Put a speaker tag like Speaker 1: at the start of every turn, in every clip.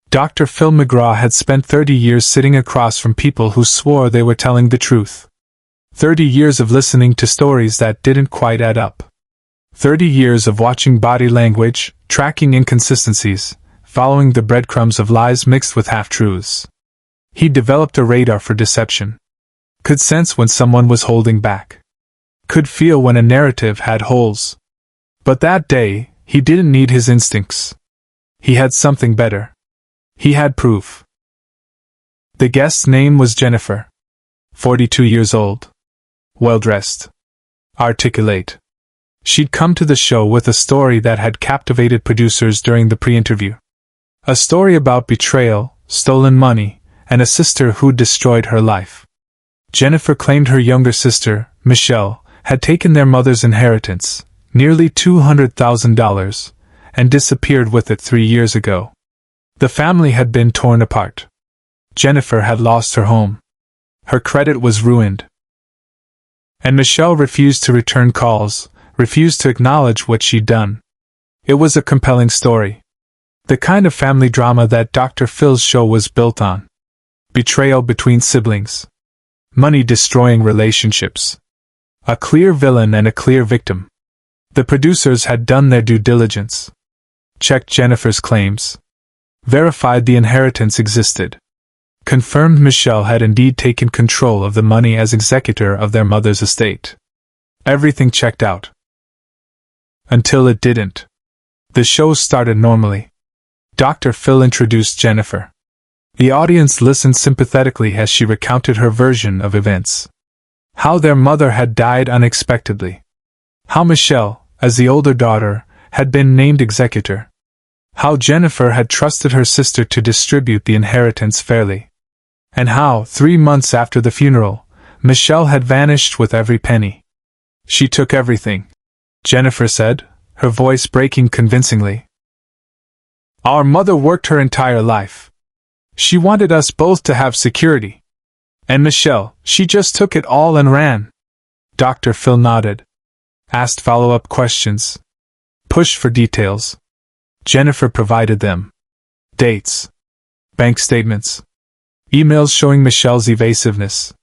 Speaker 1: Dr. Phil McGraw had spent 30 years sitting across from people who swore they were telling the truth. 30 years of listening to stories that didn't quite add up. 30 years of watching body language, tracking inconsistencies, following the breadcrumbs of lies mixed with half-truths. He developed a radar for deception. Could sense when someone was holding back. Could feel when a narrative had holes. But that day, he didn't need his instincts. He had something better. He had proof. The guest's name was Jennifer. 42 years old. Well-dressed. Articulate. She'd come to the show with a story that had captivated producers during the pre-interview. A story about betrayal, stolen money, and a sister who'd destroyed her life. Jennifer claimed her younger sister, Michelle, had taken their mother's inheritance, nearly $200,000, and disappeared with it 3 years ago. The family had been torn apart. Jennifer had lost her home. Her credit was ruined. And Michelle refused to return calls, refused to acknowledge what she'd done. It was a compelling story. The kind of family drama that Dr. Phil's show was built on. Betrayal between siblings. Money-destroying relationships. A clear villain and a clear victim. The producers had done their due diligence. Checked Jennifer's claims. Verified the inheritance existed. Confirmed Michelle had indeed taken control of the money as executor of their mother's estate. Everything checked out. Until it didn't. The show started normally. Dr. Phil introduced Jennifer. The audience listened sympathetically as she recounted her version of events. How their mother had died unexpectedly. How Michelle, as the older daughter, had been named executor. How Jennifer had trusted her sister to distribute the inheritance fairly. And how, 3 months after the funeral, Michelle had vanished with every penny. She took everything, Jennifer said, her voice breaking convincingly. Our mother worked her entire life. She wanted us both to have security. And Michelle, she just took it all and ran. Dr. Phil nodded. Asked follow-up questions. Pushed for details. Jennifer provided them. Dates. Bank statements. Emails showing Michelle's evasiveness.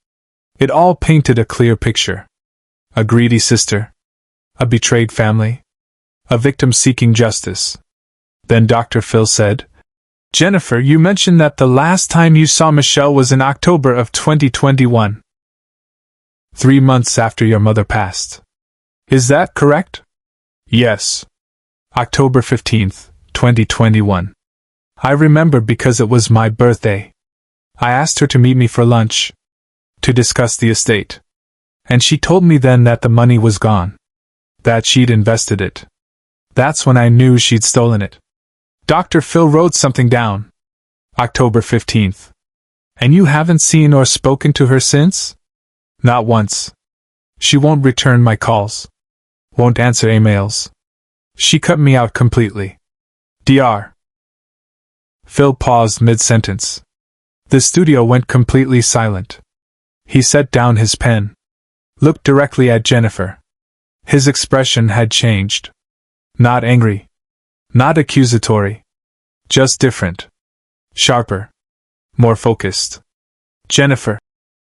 Speaker 1: It all painted a clear picture. A greedy sister. A betrayed family. A victim seeking justice. Then Dr. Phil said, Jennifer, you mentioned that the last time you saw Michelle was in October of 2021. 3 months after your mother passed. Is that correct? Yes. October 15th, 2021. I remember because it was my birthday. I asked her to meet me for lunch. To discuss the estate. And she told me then that the money was gone. That she'd invested it. That's when I knew she'd stolen it. Dr. Phil wrote something down. October 15th. And you haven't seen or spoken to her since? Not once. She won't return my calls. Won't answer emails. She cut me out completely. Dr. Phil paused mid-sentence. The studio went completely silent. He set down his pen. Looked directly at Jennifer. His expression had changed. Not angry. Not accusatory. Just different. Sharper. More focused. Jennifer,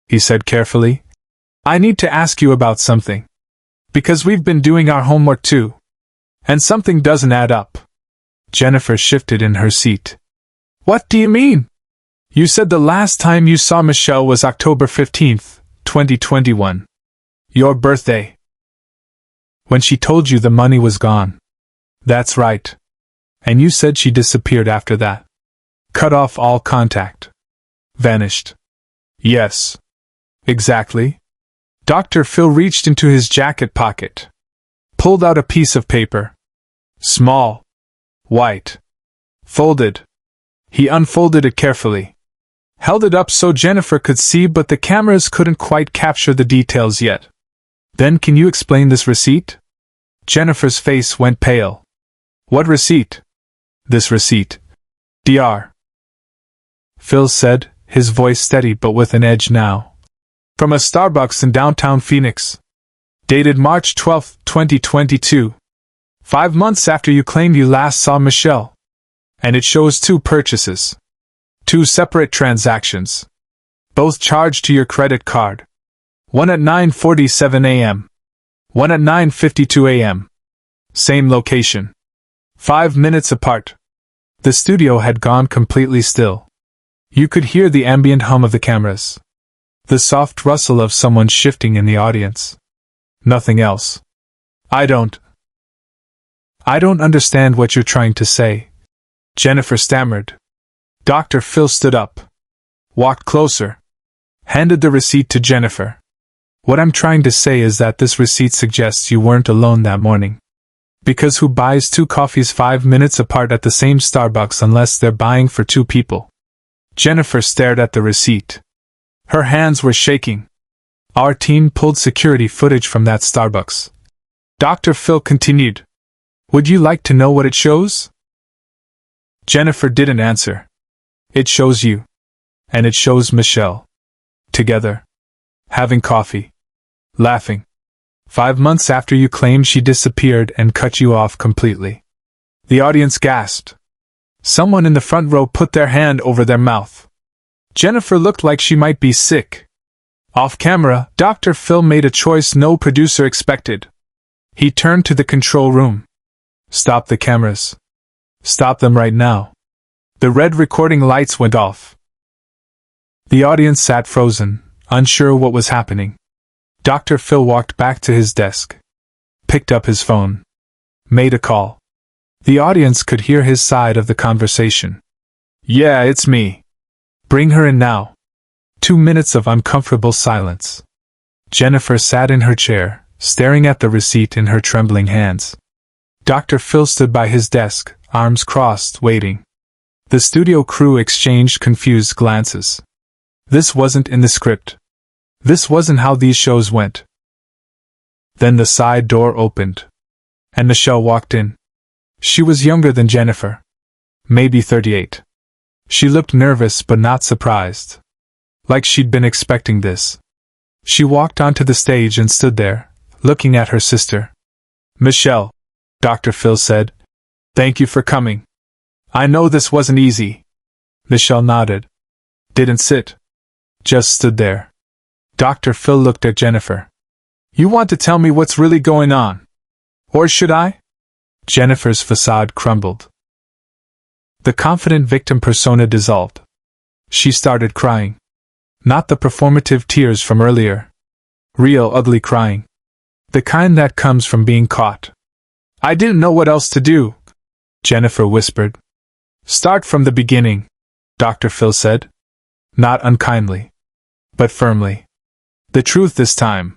Speaker 1: he said carefully, I need to ask you about something. Because we've been doing our homework too. And something doesn't add up. Jennifer shifted in her seat. What do you mean? You said the last time you saw Michelle was October 15th, 2021. Your birthday. When she told you the money was gone. That's right. And you said she disappeared after that. Cut off all contact. Vanished. Yes. Exactly. Dr. Phil reached into his jacket pocket. Pulled out a piece of paper. Small. White. Folded. He unfolded it carefully. Held it up so Jennifer could see, but the cameras couldn't quite capture the details yet. Then can you explain this receipt? Jennifer's face went pale. What receipt? This receipt. Dr. Phil said, his voice steady but with an edge now. From a Starbucks in downtown Phoenix. Dated March 12, 2022. 5 months after you claimed you last saw Michelle. And it shows 2 purchases. 2 separate transactions. Both charged to your credit card. One at 9:47 a.m. One at 9:52 a.m. Same location. 5 minutes apart. The studio had gone completely still. You could hear the ambient hum of the cameras. The soft rustle of someone shifting in the audience. Nothing else. I don't understand what you're trying to say, Jennifer stammered. Dr. Phil stood up. Walked closer. Handed the receipt to Jennifer. What I'm trying to say is that this receipt suggests you weren't alone that morning. Because who buys 2 coffees 5 minutes apart at the same Starbucks unless they're buying for 2 people? Jennifer stared at the receipt. Her hands were shaking. Our team pulled security footage from that Starbucks. Dr. Phil continued. Would you like to know what it shows? Jennifer didn't answer. It shows you. And it shows Michelle. Together. Having coffee. Laughing. 5 months after you claimed she disappeared and cut you off completely. The audience gasped. Someone in the front row put their hand over their mouth. Jennifer looked like she might be sick. Off camera, Dr. Phil made a choice no producer expected. He turned to the control room. Stop the cameras. Stop them right now. The red recording lights went off. The audience sat frozen, unsure what was happening. Dr. Phil walked back to his desk. Picked up his phone. Made a call. The audience could hear his side of the conversation. Yeah, it's me. Bring her in now. 2 minutes of uncomfortable silence. Jennifer sat in her chair, staring at the receipt in her trembling hands. Dr. Phil stood by his desk, arms crossed, waiting. The studio crew exchanged confused glances. This wasn't in the script. This wasn't how these shows went. Then the side door opened. And Michelle walked in. She was younger than Jennifer. Maybe 38. She looked nervous but not surprised. Like she'd been expecting this. She walked onto the stage and stood there, looking at her sister. Michelle, Dr. Phil said. Thank you for coming. I know this wasn't easy. Michelle nodded. Didn't sit. Just stood there. Dr. Phil looked at Jennifer. You want to tell me what's really going on? Or should I? Jennifer's facade crumbled. The confident victim persona dissolved. She started crying. Not the performative tears from earlier. Real ugly crying. The kind that comes from being caught. I didn't know what else to do, Jennifer whispered. Start from the beginning, Dr. Phil said. Not unkindly. But firmly. The truth this time.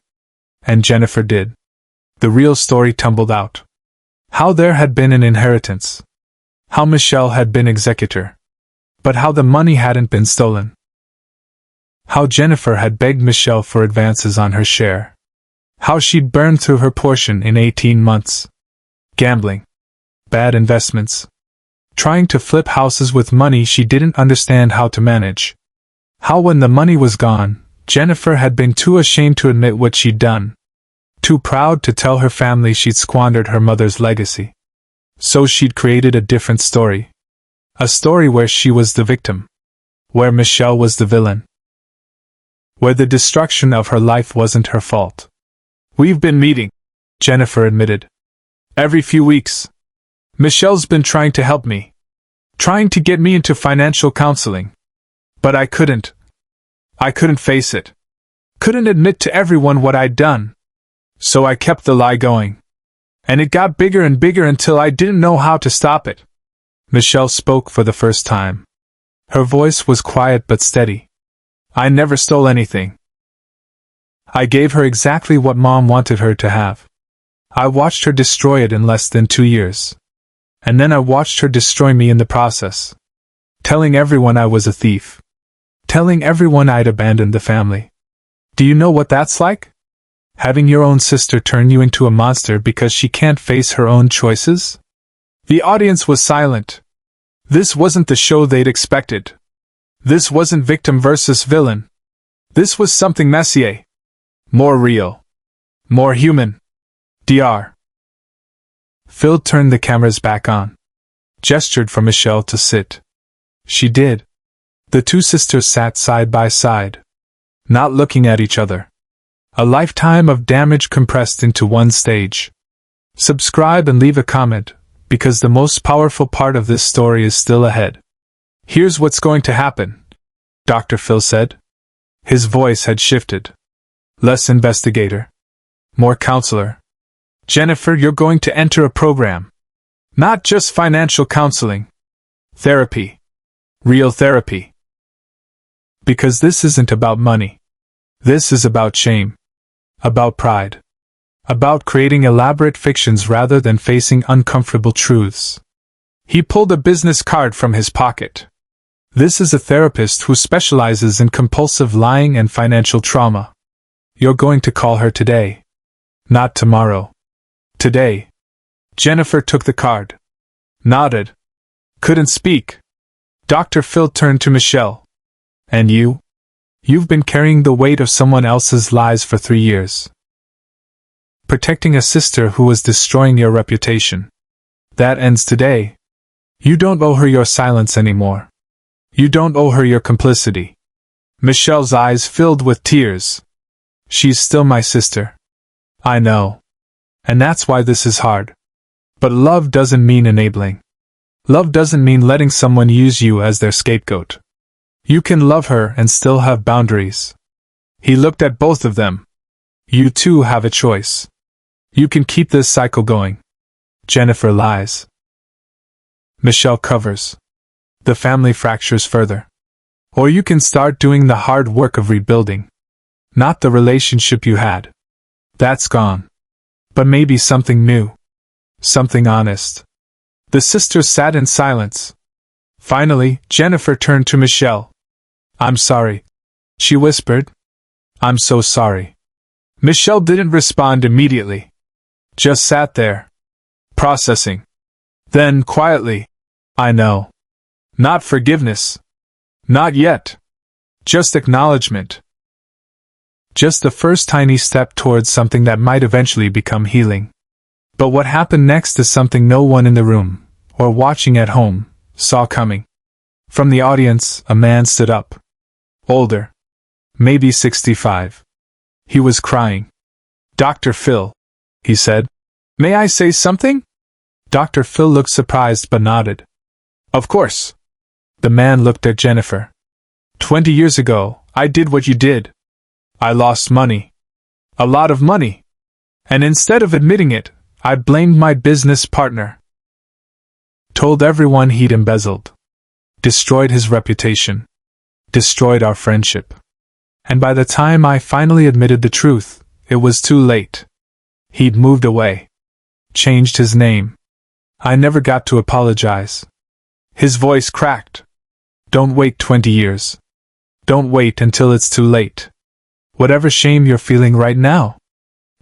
Speaker 1: And Jennifer did. The real story tumbled out. How there had been an inheritance. How Michelle had been executor. But how the money hadn't been stolen. How Jennifer had begged Michelle for advances on her share. How she'd burned through her portion in 18 months. Gambling. Bad investments. Trying to flip houses with money she didn't understand how to manage. How when the money was gone, Jennifer had been too ashamed to admit what she'd done. Too proud to tell her family she'd squandered her mother's legacy. So she'd created a different story. A story where she was the victim. Where Michelle was the villain. Where the destruction of her life wasn't her fault. We've been meeting, Jennifer admitted. Every few weeks. Michelle's been trying to help me. Trying to get me into financial counseling. But I couldn't. I couldn't face it. Couldn't admit to everyone what I'd done. So I kept the lie going. And it got bigger and bigger until I didn't know how to stop it. Michelle spoke for the first time. Her voice was quiet but steady. I never stole anything. I gave her exactly what Mom wanted her to have. I watched her destroy it in less than 2 years. And then I watched her destroy me in the process. Telling everyone I was a thief. Telling everyone I'd abandoned the family. Do you know what that's like? Having your own sister turn you into a monster because she can't face her own choices? The audience was silent. This wasn't the show they'd expected. This wasn't victim versus villain. This was something messier. More real. More human. Dr. Phil turned the cameras back on. Gestured for Michelle to sit. She did. The two sisters sat side by side, not looking at each other. A lifetime of damage compressed into one stage. Subscribe and leave a comment, because the most powerful part of this story is still ahead. Here's what's going to happen, Dr. Phil said. His voice had shifted. Less investigator. More counselor. Jennifer, you're going to enter a program. Not just financial counseling. Therapy. Real therapy. Because this isn't about money. This is about shame. About pride. About creating elaborate fictions rather than facing uncomfortable truths. He pulled a business card from his pocket. This is a therapist who specializes in compulsive lying and financial trauma. You're going to call her today. Not tomorrow. Today. Jennifer took the card. Nodded. Couldn't speak. Dr. Phil turned to Michelle. And you? You've been carrying the weight of someone else's lies for 3 years. Protecting a sister who was destroying your reputation. That ends today. You don't owe her your silence anymore. You don't owe her your complicity. Michelle's eyes filled with tears. She's still my sister. I know. And that's why this is hard. But love doesn't mean enabling. Love doesn't mean letting someone use you as their scapegoat. You can love her and still have boundaries. He looked at both of them. You too have a choice. You can keep this cycle going. Jennifer lies. Michelle covers. The family fractures further. Or you can start doing the hard work of rebuilding. Not the relationship you had. That's gone. But maybe something new. Something honest. The sisters sat in silence. Finally, Jennifer turned to Michelle. I'm sorry, she whispered. I'm so sorry. Michelle didn't respond immediately. Just sat there. Processing. Then, quietly, I know. Not forgiveness. Not yet. Just acknowledgement. Just the first tiny step towards something that might eventually become healing. But what happened next is something no one in the room, or watching at home, saw coming. From the audience, a man stood up. Older. Maybe 65. He was crying. Dr. Phil, he said. May I say something? Dr. Phil looked surprised but nodded. Of course. The man looked at Jennifer. 20 years ago, I did what you did. I lost money. A lot of money. And instead of admitting it, I blamed my business partner. Told everyone he'd embezzled. Destroyed his reputation. Destroyed our friendship. And by the time I finally admitted the truth, it was too late. He'd moved away. Changed his name. I never got to apologize. His voice cracked. Don't wait 20 years. Don't wait until it's too late. Whatever shame you're feeling right now,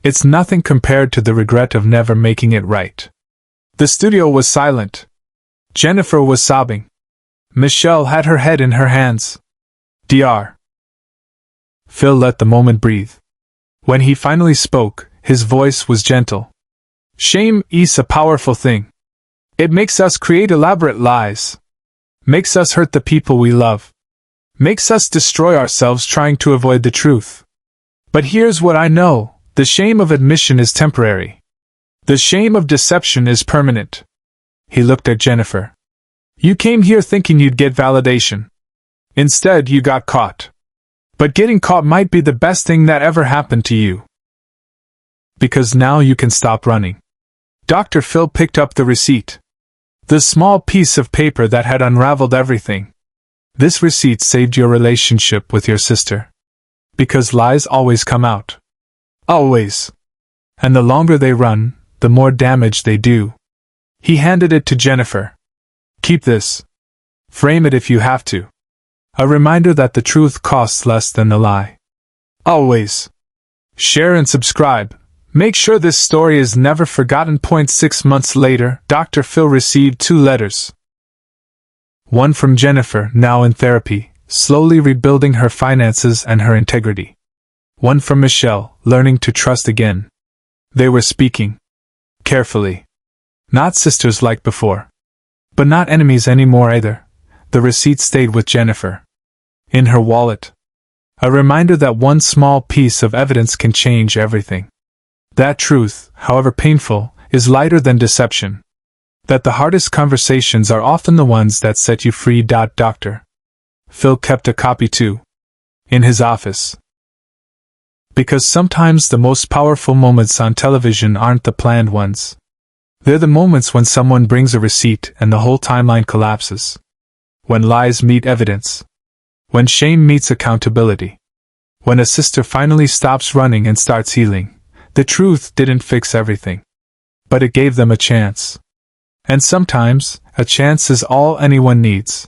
Speaker 1: it's nothing compared to the regret of never making it right. The studio was silent. Jennifer was sobbing. Michelle had her head in her hands. Dr. Phil let the moment breathe. When he finally spoke, his voice was gentle. Shame is a powerful thing. It makes us create elaborate lies. Makes us hurt the people we love. Makes us destroy ourselves trying to avoid the truth. But here's what I know, the shame of admission is temporary. The shame of deception is permanent. He looked at Jennifer. You came here thinking you'd get validation. Instead, you got caught. But getting caught might be the best thing that ever happened to you. Because now you can stop running. Dr. Phil picked up the receipt. The small piece of paper that had unraveled everything. This receipt saved your relationship with your sister. Because lies always come out. Always. And the longer they run, the more damage they do. He handed it to Jennifer. Keep this. Frame it if you have to. A reminder that the truth costs less than the lie. Always. Share and subscribe. Make sure this story is never forgotten. 6 months later, Dr. Phil received 2 letters. One from Jennifer, now in therapy, slowly rebuilding her finances and her integrity. One from Michelle, learning to trust again. They were speaking. Carefully. Not sisters like before. But not enemies anymore either. The receipt stayed with Jennifer. In her wallet. A reminder that one small piece of evidence can change everything. That truth, however painful, is lighter than deception. That the hardest conversations are often the ones that set you free. Dr. Phil kept a copy too. In his office. Because sometimes the most powerful moments on television aren't the planned ones. They're the moments when someone brings a receipt and the whole timeline collapses. When lies meet evidence. When shame meets accountability. When a sister finally stops running and starts healing. The truth didn't fix everything. But it gave them a chance. And sometimes, a chance is all anyone needs.